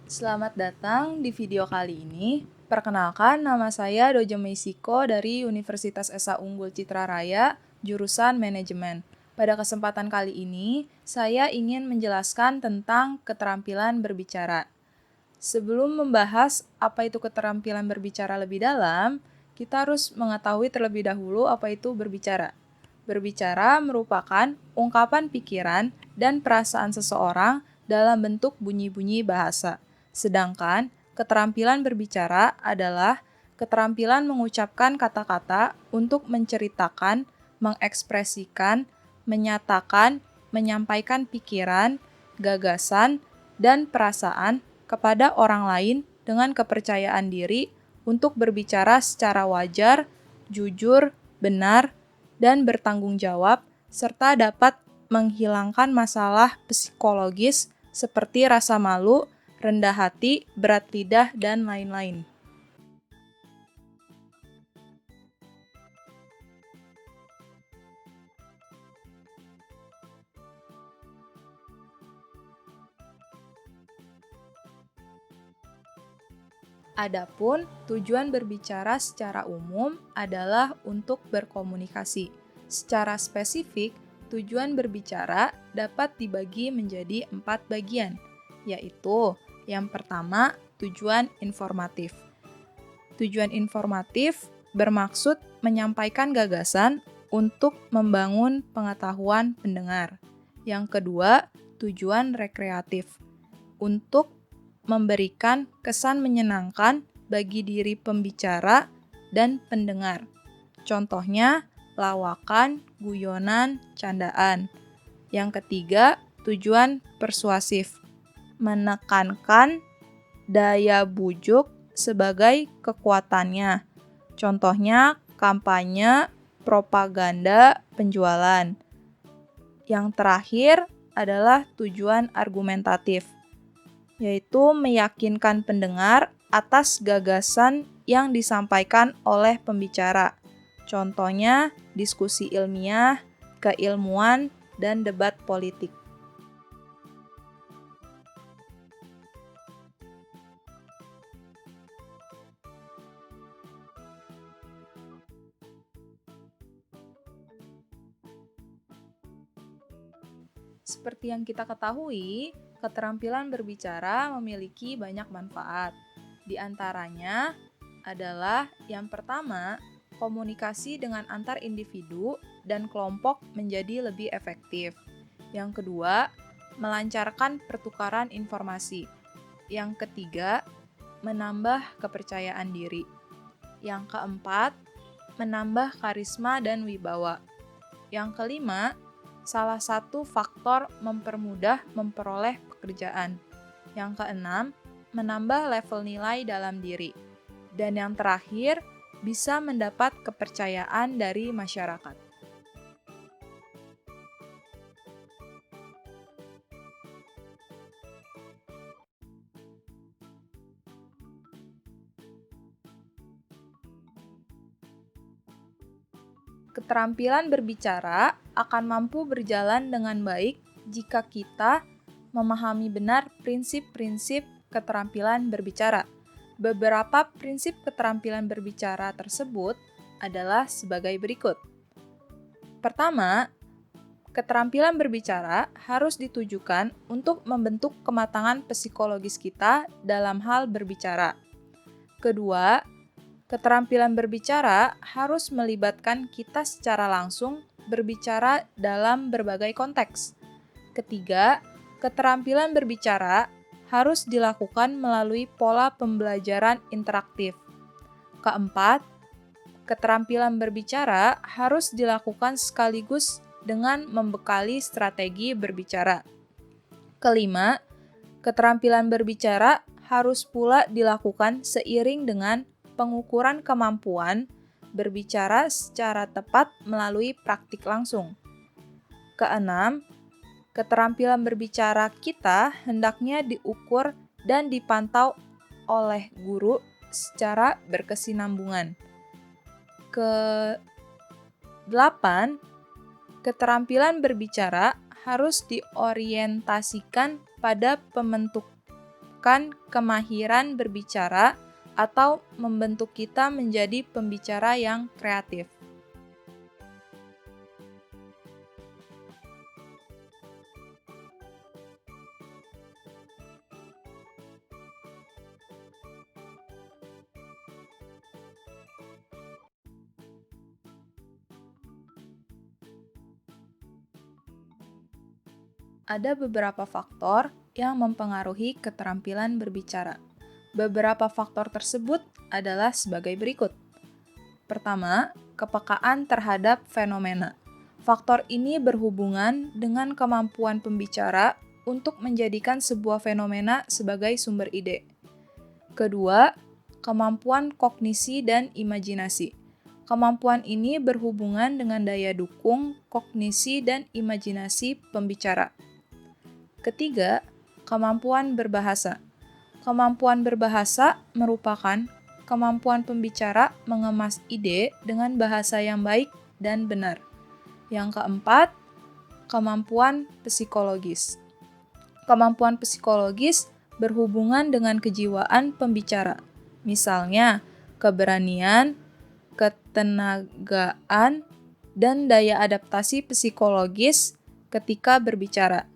Selamat datang di video kali ini. Perkenalkan, nama saya Dojo Meisiko dari Universitas Esa Unggul Citra Raya, jurusan Manajemen. Pada kesempatan kali ini, saya ingin menjelaskan tentang keterampilan berbicara. Sebelum membahas apa itu keterampilan berbicara lebih dalam, kita harus mengetahui terlebih dahulu apa itu berbicara. Berbicara merupakan ungkapan pikiran dan perasaan seseorang dalam bentuk bunyi-bunyi bahasa. Sedangkan keterampilan berbicara adalah keterampilan mengucapkan kata-kata untuk menceritakan, mengekspresikan, menyatakan, menyampaikan pikiran, gagasan, dan perasaan kepada orang lain dengan kepercayaan diri untuk berbicara secara wajar, jujur, benar, dan bertanggung jawab, serta dapat menghilangkan masalah psikologis seperti rasa malu, rendah hati, berat lidah, dan lain-lain. Adapun tujuan berbicara secara umum adalah untuk berkomunikasi. Secara spesifik, tujuan berbicara dapat dibagi menjadi 4 bagian, yaitu yang pertama, tujuan informatif. Tujuan informatif bermaksud menyampaikan gagasan untuk membangun pengetahuan pendengar. Yang kedua, tujuan rekreatif, untuk memberikan kesan menyenangkan bagi diri pembicara dan pendengar. Contohnya, lawakan, guyonan, candaan. Yang ketiga, tujuan persuasif, menekankan daya bujuk sebagai kekuatannya. Contohnya, kampanye, propaganda, penjualan. Yang terakhir adalah tujuan argumentatif, yaitu meyakinkan pendengar atas gagasan yang disampaikan oleh pembicara. Contohnya, diskusi ilmiah, keilmuan, dan debat politik. Seperti yang kita ketahui, keterampilan berbicara memiliki banyak manfaat. Di antaranya adalah yang pertama, komunikasi dengan antar individu dan kelompok menjadi lebih efektif. Yang kedua, melancarkan pertukaran informasi. Yang ketiga, menambah kepercayaan diri. Yang keempat, menambah karisma dan wibawa. Yang kelima, salah satu faktor mempermudah memperoleh pekerjaan. Yang keenam, menambah level nilai dalam diri. Dan yang terakhir, bisa mendapat kepercayaan dari masyarakat. Keterampilan berbicara akan mampu berjalan dengan baik jika kita memahami benar prinsip-prinsip keterampilan berbicara. Beberapa prinsip keterampilan berbicara tersebut adalah sebagai berikut. Pertama, keterampilan berbicara harus ditujukan untuk membentuk kematangan psikologis kita dalam hal berbicara. Kedua, keterampilan berbicara harus melibatkan kita secara langsung berbicara dalam berbagai konteks. Ketiga, keterampilan berbicara harus dilakukan melalui pola pembelajaran interaktif. Keempat, keterampilan berbicara harus dilakukan sekaligus dengan membekali strategi berbicara. Kelima, keterampilan berbicara harus pula dilakukan seiring dengan pengukuran kemampuan berbicara secara tepat melalui praktik langsung. Keenam, keterampilan berbicara kita hendaknya diukur dan dipantau oleh guru secara berkesinambungan. Kedelapan, keterampilan berbicara harus diorientasikan pada meningkatkan kemahiran berbicara atau membentuk kita menjadi pembicara yang kreatif. Ada beberapa faktor yang mempengaruhi keterampilan berbicara. Beberapa faktor tersebut adalah sebagai berikut. Pertama, kepekaan terhadap fenomena. Faktor ini berhubungan dengan kemampuan pembicara untuk menjadikan sebuah fenomena sebagai sumber ide. Kedua, kemampuan kognisi dan imajinasi. Kemampuan ini berhubungan dengan daya dukung kognisi dan imajinasi pembicara. Ketiga, kemampuan berbahasa. Kemampuan berbahasa merupakan kemampuan pembicara mengemas ide dengan bahasa yang baik dan benar. Yang keempat, kemampuan psikologis. Kemampuan psikologis berhubungan dengan kejiwaan pembicara. Misalnya, keberanian, ketenagaan, dan daya adaptasi psikologis ketika berbicara.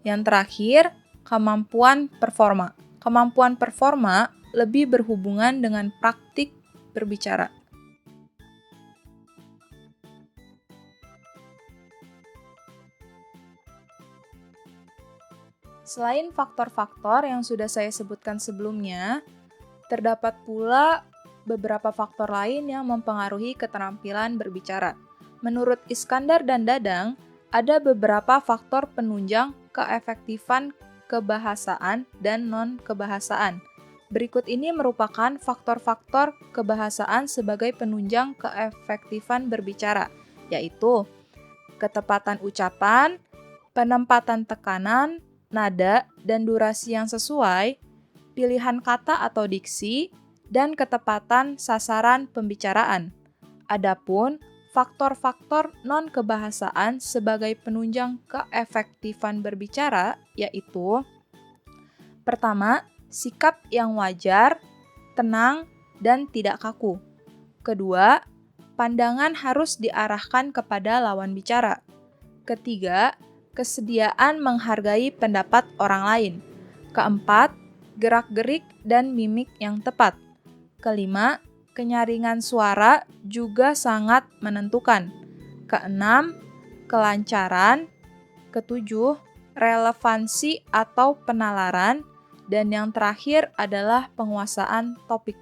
Yang terakhir, kemampuan performa. Kemampuan performa lebih berhubungan dengan praktik berbicara. Selain faktor-faktor yang sudah saya sebutkan sebelumnya, terdapat pula beberapa faktor lain yang mempengaruhi keterampilan berbicara. Menurut Iskandar dan Dadang, ada beberapa faktor penunjang keefektifan kebahasaan dan non-kebahasaan. Berikut ini merupakan faktor-faktor kebahasaan sebagai penunjang keefektifan berbicara, yaitu ketepatan ucapan, penempatan tekanan, nada, dan durasi yang sesuai, pilihan kata atau diksi, dan ketepatan sasaran pembicaraan. Adapun faktor-faktor non-kebahasaan sebagai penunjang keefektifan berbicara yaitu: pertama, sikap yang wajar, tenang, dan tidak kaku. Kedua, pandangan harus diarahkan kepada lawan bicara. Ketiga, kesediaan menghargai pendapat orang lain. Keempat, gerak-gerik dan mimik yang tepat. Kelima, kenyaringan suara juga sangat menentukan. Keenam, kelancaran. Ketujuh, relevansi atau penalaran. Dan yang terakhir adalah penguasaan topik.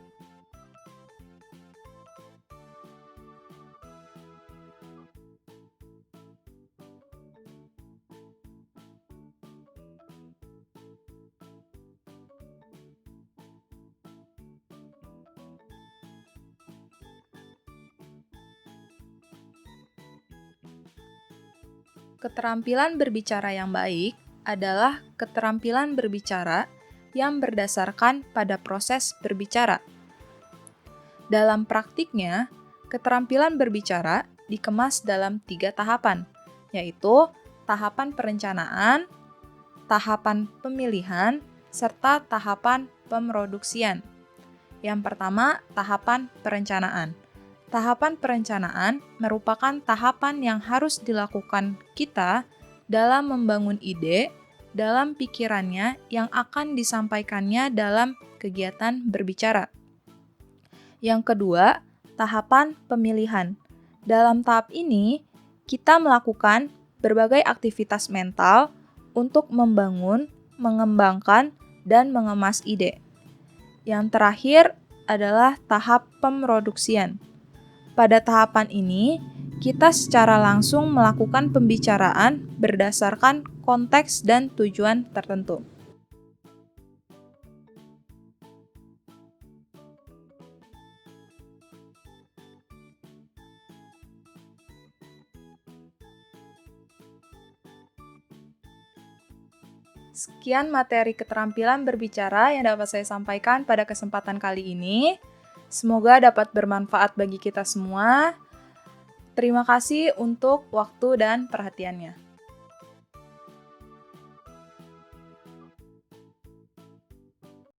Keterampilan berbicara yang baik adalah keterampilan berbicara yang berdasarkan pada proses berbicara. Dalam praktiknya, keterampilan berbicara dikemas dalam 3 tahapan, yaitu tahapan perencanaan, tahapan pemilihan, serta tahapan pemroduksian. Yang pertama, tahapan perencanaan. Tahapan perencanaan merupakan tahapan yang harus dilakukan kita dalam membangun ide dalam pikirannya yang akan disampaikannya dalam kegiatan berbicara. Yang kedua, tahapan pemilihan. Dalam tahap ini, kita melakukan berbagai aktivitas mental untuk membangun, mengembangkan, dan mengemas ide. Yang terakhir adalah tahap pemroduksian. Pada tahapan ini, kita secara langsung melakukan pembicaraan berdasarkan konteks dan tujuan tertentu. Sekian materi keterampilan berbicara yang dapat saya sampaikan pada kesempatan kali ini. Semoga dapat bermanfaat bagi kita semua. Terima kasih untuk waktu dan perhatiannya.